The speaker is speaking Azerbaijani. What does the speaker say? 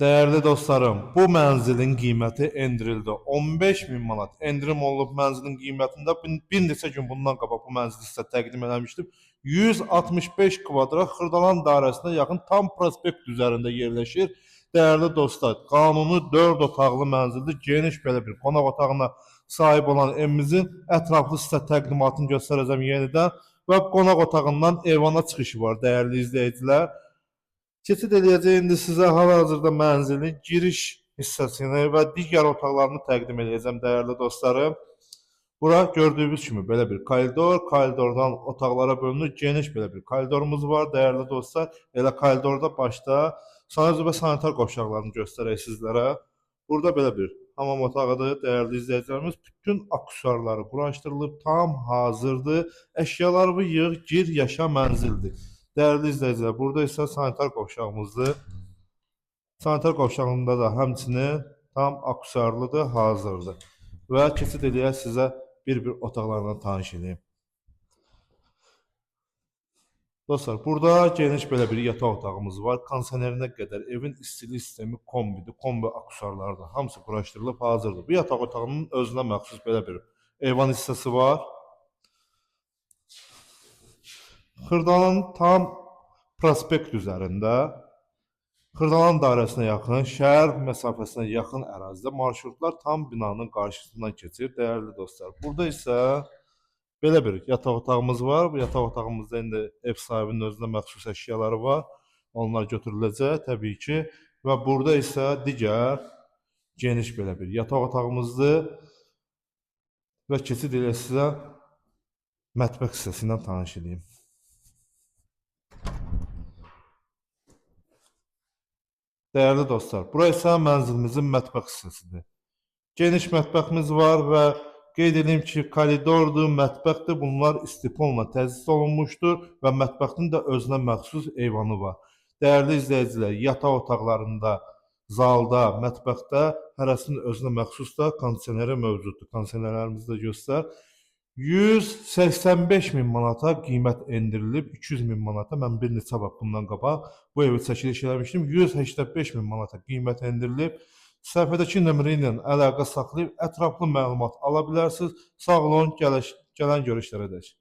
Değerli dostlarım, bu mənzilin qiyməti endirildi. 15.000 manat endirim olub mənzilin qiymətində. Bir neçə gün bundan qabaq bu mənzili sizə təqdim eləmişdim. 165 kvadrat Xırdalan dairəsinə yaxın tam prospekt üzərində yerləşir. Değerli dostlar, qanuni 4 otaqlı mənzildir. Geniş belə bir qonaq otağına sahib olan evimizin ətraflı sizə təqdimatını göstərəcəm yenidən. Və qonaq otağından evana çıxışı var değerli izləyicilər. Keçid edəcək indi sizə hal-hazırda mənzilin giriş hissəsini və digər otaqlarını təqdim edəcəm dəyərli dostlarım. Bura gördüyünüz kimi belə bir koridor, koridordan otaqlara bölünür. Geniş belə bir koridorumuz var dəyərli dostlar. Elə koridorda başda sanitar və sanitar qovşaqlarını göstərək sizlərə. Burada belə bir hamam otağıdır dəyərli izləyicilərimiz. Bütün aksesuarları quraşdırılıb, tam hazırdır. Əşyaları yığ, gir, yaşa mənzildir. Değerli izləyicilər, burada isə sanitar qovşağımızdır. Sanitar qovşağında da həmçinin tam aksesuarlıdır, hazırdır. Və keçid edək sizə bir-bir otaqlarla tanış edeyim. Dostlar, burada geniş belə bir yataq otağımız var. Kondisionerinə qədər evin istilik sistemi kombidir, kombi aksesuarları da hamısı quraşdırılıb hazırdır. Bu yataq otağının özünə məxsus belə bir eyvan hissəsi var. Xırdalanın tam prospekt üzərində, Xırdalan dairəsinə yaxın, şəhər məsafəsinə yaxın ərazidə marşrutlar tam binanın qarşısından keçir, dəyərli dostlar. Burada isə belə bir yataq otağımız var. Bu yataq otağımızda indi ev sahibinin özünə məxsus əşyaları var. Onlar götürüləcək təbii ki. Və burada isə digər geniş belə bir yataq otağımızdır. Və keçid elə sizə mətbəx hissəsindən tanış edeyim. Değerli dostlar, burası mənzilimizin mətbəx hissəsidir. Geniş mətbəximiz var və qeyd edeyim ki, koridordur, mətbəxdir. Bunlar istiponla təsis olunmuşdur və mətbəxin də özünə məxsus eyvanı var. Değerli izləyicilər, yataq otaqlarında, zalda, mətbəxdə hərəsinin özünə məxsus da kondisioneri mövcuddur. Kondisionerlərimizi də göstər. 185.000 manata qiymət endirilib, 200.000 manata mən bir neçə vaxt bundan qabaq bu evi çəkiliş eləmişdim. 185.000 manata qiymət endirilib. Səhifədəki nömrə ilə əlaqə saxlayıb ətraflı məlumat ala bilərsiniz. Sağ olun, gələn görüşlərə dək.